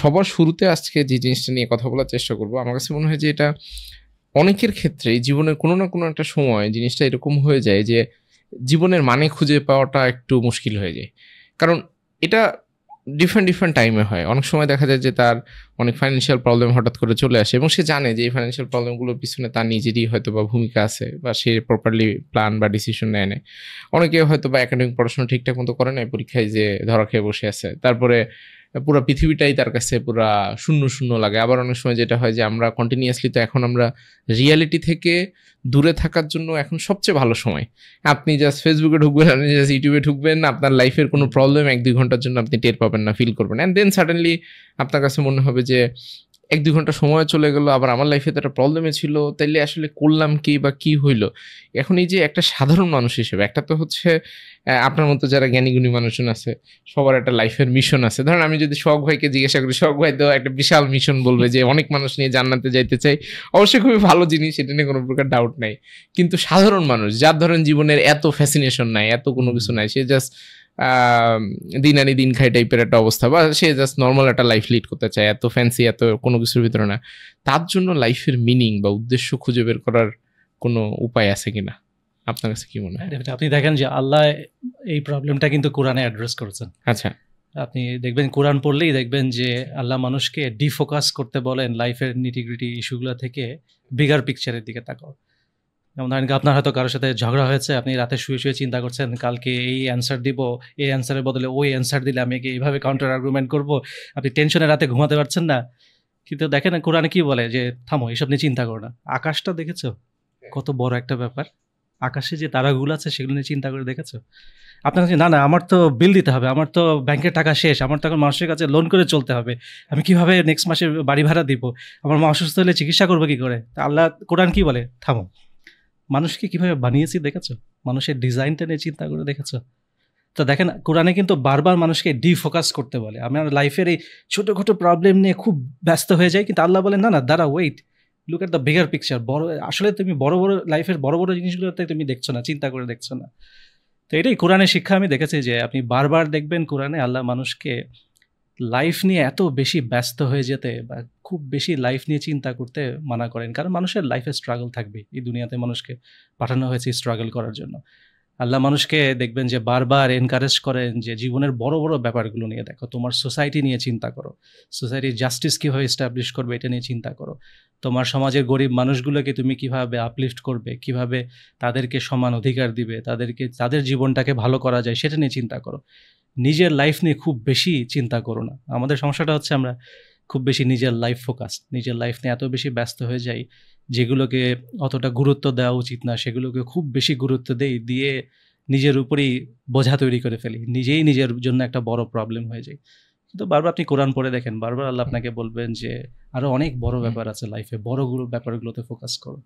সবার শুরুতে আজকে যে জিনিসটা নিয়ে কথা বলার চেষ্টা করব, আমার কাছে মনে হয় যে এটা অনেকের ক্ষেত্রেই জীবনের কোনো না কোনো একটা সময় জিনিসটা এরকম হয়ে যায় যে জীবনের মানে খুঁজে পাওয়াটা একটু মুশকিল হয়ে যায়। কারণ এটা ডিফারেন্ট টাইমে হয়। অনেক সময় দেখা যায় যে তার অনেক ফাইন্যান্সিয়াল প্রবলেম হঠাৎ করে চলে আসে এবং সে জানে যে এই ফাইন্যান্সিয়াল প্রবলেমগুলোর পিছনে তার নিজেরই হয়তোবা ভূমিকা আছে বা সে প্রপারলি প্ল্যান বা ডিসিশন নেয় নাই। অনেকে হয়তোবা একাডেমিক পড়াশোনা ঠিকঠাক মতো করে নাই, পরীক্ষায় যে ধরা খেয়ে বসে আছে। তারপরে পুরা পৃথিবীটাই তার কাছে পুরা শূন্য লাগে। আবার অনেক সময় যেটা হয় যে আমরা কন্টিনিউয়াসলি তো এখন আমরা রিয়ালিটি থেকে দূরে থাকার জন্য এখন সবচেয়ে ভালো সময়। আপনি জাস্ট ফেসবুকে ঢুকবেন, আপনি জাস্ট ইউটিউবে ঢুকবেন, আপনার লাইফের কোনো প্রবলেম ১-২ ঘন্টার জন্য আপনি টের পাবেন না, ফিল করবেন। অ্যান্ড দেন সাডেনলি আপনার কাছে মনে হবে যে ১-২ ঘন্টা সময় চলে গেল, আবার আমার লাইফে তো একটা প্রবলেমে ছিল, তাইলে আসলে করলাম কি বা কি হইলো? এখন এই যে একটা সাধারণ মানুষ হিসেবে, একটা তো হচ্ছে আপনার মতো যারা জ্ঞানী-গুণী মানুষজন আছে, সবার একটা লাইফের মিশন আছে। ধরেন আমি যদি সোহাগ ভাইকে জিজ্ঞাসা করি, সোহাগ ভাই তো একটা বিশাল মিশন বলবে যে অনেক মানুষ নিয়ে জান্নাতে যাইতে চাই। অবশ্যই খুবই ভালো জিনিস, এটা নিয়ে কোনো প্রকার ডাউট নাই। কিন্তু সাধারণ মানুষ যার ধরেন জীবনের এত ফ্যাসিনেশন নাই, এত কোনো কিছু নাই, সে জাস্ট দিন আনি দিন খাই টাইপের একটা অবস্থা, বা সে জাস্ট নর্মাল একটা লাইফ লিড করতে চায়, এত ফ্যান্সি এত কোনো কিছুর ভিতরে না, তার জন্য লাইফের মিনিং বা উদ্দেশ্য খুঁজে বের করার কোনো উপায় আছে কিনা? আপনার কাছে কি মনে হয়? আপনি দেখেন যে আল্লাহ এই প্রবলেমটা কিন্তু কোরআনে অ্যাড্রেস করেছেন। আচ্ছা, আপনি দেখবেন কোরআন পড়লেই দেখবেন যে আল্লাহ মানুষকে ডিফোকাস করতে বলেন লাইফের নিটিগ্রিটি ইস্যুগুলো থেকে বিগার পিকচারের দিকে তাকাও। যেমন ধরেন আপনার হয়তো কারোর সাথে ঝগড়া হয়েছে, আপনি রাতে শুয়ে চিন্তা করছেন কালকে এই অ্যান্সার দিব, এই অ্যান্সারের বদলে ওই অ্যান্সার দিলে আমি এইভাবে কাউন্টার আর্গুমেন্ট করবো, আপনি টেনশনে রাতে ঘুমাতে পারছেন না। কিন্তু দেখেন কোরআনে কি বলে যে থামো, এসব নিয়ে চিন্তা করো না। আকাশটা দেখেছো কত বড় একটা ব্যাপার, আকাশে যে তারাগুলো আছে সেগুলো নিয়ে চিন্তা করে দেখেছো? আপনার কাছে না আমার তো বিল দিতে হবে, আমার তো ব্যাংকের টাকা শেষ, আমার তো এখন মানুষের কাছে লোন করে চলতে হবে, আমি কিভাবে নেক্সট মাসে বাড়ি ভাড়া দিব, আমার মা অসুস্থ হলে চিকিৎসা করবো কি করে? তা আল্লাহ কোরআন কি বলে, থামো, মানুষকে কিভাবে বানিয়েছি দেখেছো, মানুষের ডিজাইনটা নিয়ে চিন্তা করে দেখেছো? তো দেখেন কোরআনে কিন্তু বারবার মানুষকে ডিফোকাস করতে বলে। আমরা লাইফের এই ছোটোখাটো প্রবলেম নিয়ে খুব ব্যস্ত হয়ে যাই, কিন্তু আল্লাহ বলেন না দাঁড়া, wait, look at the bigger picture. বড় আসলে তুমি বড় লাইফের বড় জিনিসগুলোতে তুমি দেখছো না, চিন্তা করে দেখছো না। তো এটাই কোরআনের শিক্ষা। আমি দেখেছি যে আপনি বারবার দেখবেন কোরআনে আল্লাহ মানুষকে লাইফ নিয়ে এত বেশি ব্যস্ত হয়ে যেতে বা খুব বেশি লাইফ নিয়ে চিন্তা করতে মানা করেন, কারণ মানুষের লাইফে স্ট্রাগল থাকবে। এই দুনিয়াতে মানুষকে পাঠানো হয়েছে স্ট্রাগল করার জন্য। আল্লাহ মানুষকে দেখবেন যে বারবার এনকারেজ করেন যে জীবনের বড় ব্যাপারগুলো নিয়ে দেখো, তোমার সোসাইটি নিয়ে চিন্তা করো, সোসাইটির জাস্টিস কীভাবে এস্টাবলিশ করবে এটা নিয়ে চিন্তা করো, তোমার সমাজের গরিব মানুষগুলোকে তুমি কিভাবে আপলিফট করবে, কিভাবে তাদেরকে সমান অধিকার দিবে, তাদের জীবনটাকে ভালো করা যায় সেটা নিয়ে চিন্তা করো। নিজের লাইফ নিয়ে খুব বেশি চিন্তা করো না। আমাদের সমস্যাটা হচ্ছে আমরা খুব বেশি নিজের লাইফ ফোকাস, নিজের লাইফ নিয়ে এত বেশি ব্যস্ত হয়ে যাই, যেগুলোকে অতটা গুরুত্ব দেওয়া উচিত না সেগুলোকে খুব বেশি গুরুত্ব দিয়ে নিজের উপরেই বোঝা তৈরি করে ফেলি, নিজেই নিজের জন্য একটা বড় প্রবলেম হয়ে যায়। কিন্তু বারবার আপনি কোরআন পড়ে দেখেন, বারবার আল্লাহ আপনাকে বলবেন যে আরো অনেক বড় ব্যাপার আছে লাইফে, ব্যাপারগুলোতে ফোকাস করো।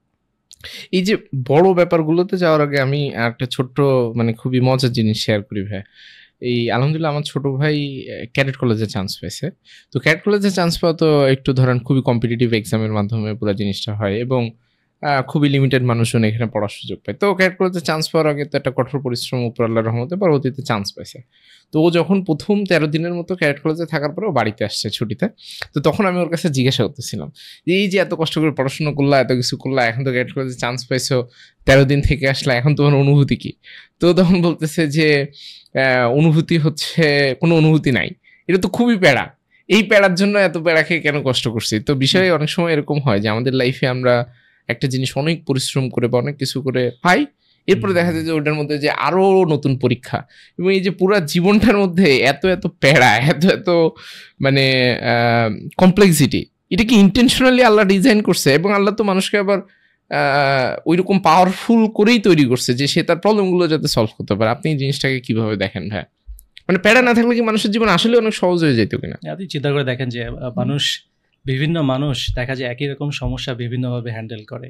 এই যে বড় ব্যাপারগুলোতে যাওয়ার আগে আমি একটা ছোট্ট খুবই মজার জিনিস শেয়ার করি ভাই। এই আলহামদুলিল্লাহ আমার ছোট ভাই ক্যাডেট কলেজে চান্স পেয়েছে। তো ক্যাডেট কলেজে চান্স পাওয়া তো একটু ধরেন খুবই কম্পিটিটিভ এক্সামের মাধ্যমে পুরো জিনিসটা হয় এবং খুবই লিমিটেড মানুষজন এখানে পড়ার সুযোগ পায়। তো ক্যাডেট কলেজে চান্স পাওয়ার আগে তো একটা কঠোর পরিশ্রম উপর আল্লাহর রহমতে পরবর্তীতে চান্স পাইছে। তো ও যখন প্রথম 13 দিনের মতো ক্যাডেট কলেজে থাকার পরে ও বাড়িতে আসছে ছুটিতে। তো তখন আমি ওর কাছে জিজ্ঞাসা করতেছিলাম যে এই যে এত কষ্ট করে পড়াশোনা করলা, এত কিছু করলা, এখন তো ক্যাডেট কলেজে চান্স পাইছো, 13 দিন থেকে আসলা, এখন তোমার অনুভূতি কি? তো তখন বলতেছে যে অনুভূতি হচ্ছে কোনো অনুভূতি নাই, এটা তো খুবই প্যারা, এই প্যারার জন্য এত প্যারা খেয়ে কেন কষ্ট করছি। তো বিষয়ে অনেক সময় এরকম হয় যে আমাদের লাইফে আমরা একটা জিনিস অনেক পরিশ্রম করে বা অনেক কিছু করে পাই, এরপরে দেখা যায় যে ওটার মধ্যে যে আরো নতুন পরীক্ষা, এবং এই যে পুরো জীবনটার মধ্যে এত প্যারা, এত কমপ্লেক্সিটি, এটা কি ইন্টেনশনালি আল্লাহ ডিজাইন করছে? এবং আল্লাহ তো মানুষকে আবার ওইরকম পাওয়ারফুল করেই তৈরি করছে যে সে তার প্রবলেমগুলো যাতে সলভ করতে পারে। আপনি এই জিনিসটাকে কিভাবে দেখেন ভাই? প্যারা না থাকলে কি মানুষের জীবন আসলে অনেক সহজ হয়ে যেত কিনা? আপনি চিন্তা করে দেখেন যে বিভিন্ন মানুষ দেখা যায় একই রকম সমস্যা বিভিন্নভাবে হ্যান্ডেল করে।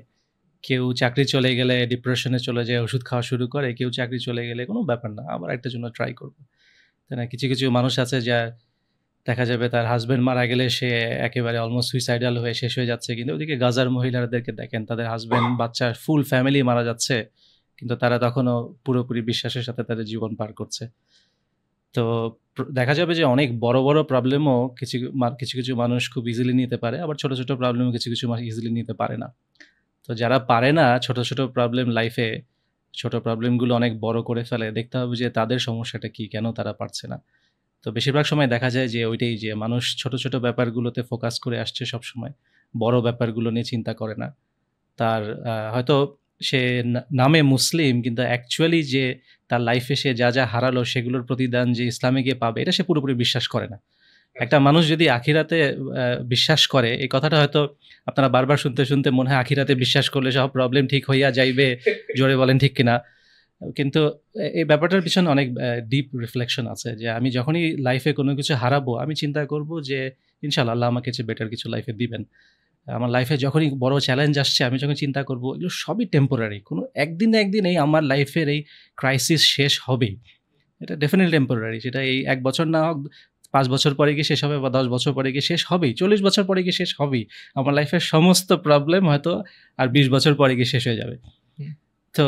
কেউ চাকরি চলে গেলে ডিপ্রেশনে চলে যায়, ওষুধ খাওয়া শুরু করে। কেউ চাকরি চলে গেলে কোনো ব্যাপার না, আবার একটার জন্য ট্রাই করবে, তাই না? কিছু মানুষ আছে যা দেখা যাবে তার হাজব্যান্ড মারা গেলে সে একেবারে অলমোস্ট সুইসাইডাল হয়ে শেষ হয়ে যাচ্ছে, কিন্তু ওদিকে গাজার মহিলাদেরকে দেখেন, তাদের হাজব্যান্ড বাচ্চা ফুল ফ্যামিলি মারা যাচ্ছে, কিন্তু তারা তখনও পুরোপুরি বিশ্বাসের সাথে তাদের জীবন পার করছে। তো দেখা যাবে যে অনেক বড় বড় প্রবলেমও কিছু কিছু মানুষ খুব ইজিলি নিতে পারে, আবার ছোট ছোট প্রবলেমও কিছু কিছু মানুষ ইজিলি নিতে পারে না। তো যারা পারে না ছোট ছোট প্রবলেম লাইফে, ছোট প্রবলেমগুলো অনেক বড় করে ফেলে, দেখতে হবে যে তাদের সমস্যাটা কি, কেন তারা পারছে না। তো বেশিরভাগ সময় দেখা যায় যে ওইটাই, যে মানুষ ছোট ছোট ব্যাপারগুলোতে ফোকাস করে আসছে সব সময়, বড় ব্যাপারগুলো নিয়ে চিন্তা করে না। তার হয়তো সে নামে মুসলিম, কিন্তু অ্যাকচুয়ালি যে তার লাইফে সে যা যা হারালো সেগুলোর প্রতিদান যে ইসলামে গিয়ে পাবে, এটা সে পুরোপুরি বিশ্বাস করে না। একটা মানুষ যদি আখিরাতে বিশ্বাস করে, এই কথাটা হয়তো আপনারা বারবার শুনতে শুনতে মনে হয় আখিরাতে বিশ্বাস করলে সব প্রবলেম ঠিক হইয়া যাইবে, জোরে বলেন ঠিক কিনা। কিন্তু এই ব্যাপারটার পিছনে অনেক ডিপ রিফ্লেকশন আছে, যে আমি যখনই লাইফে কোনো কিছু হারাবো আমি চিন্তা করব যে ইনশাআল্লাহ আল্লাহ আমাকে চেয়ে বেটার কিছু লাইফে দিবেন। আমার লাইফে যখনই বড় চ্যালেঞ্জ আসছে আমি যখন চিন্তা করব এগুলো সবই টেম্পোরারি, কোনো একদিন না একদিন এই আমার লাইফের এই ক্রাইসিস শেষ হবেই, এটা ডেফিনেটলি টেম্পোরারি। সেটা এই 1 বছর না হোক, 5 বছর পরে গিয়ে শেষ হবে, বা 10 বছর পরে গিয়ে শেষ হবেই, 40 বছর পরে গিয়ে শেষ হবেই। আমার লাইফের সমস্ত প্রবলেম হয়তো আর 20 বছর পরে গিয়ে শেষ হয়ে যাবে। তো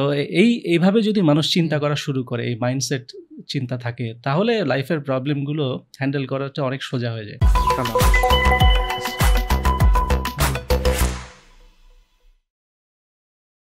এইভাবে যদি মানুষ চিন্তা করা শুরু করে, এই মাইন্ডসেট চিন্তা থাকে, তাহলে লাইফের প্রবলেমগুলো হ্যান্ডেল করাটা অনেক সোজা হয়ে যায়।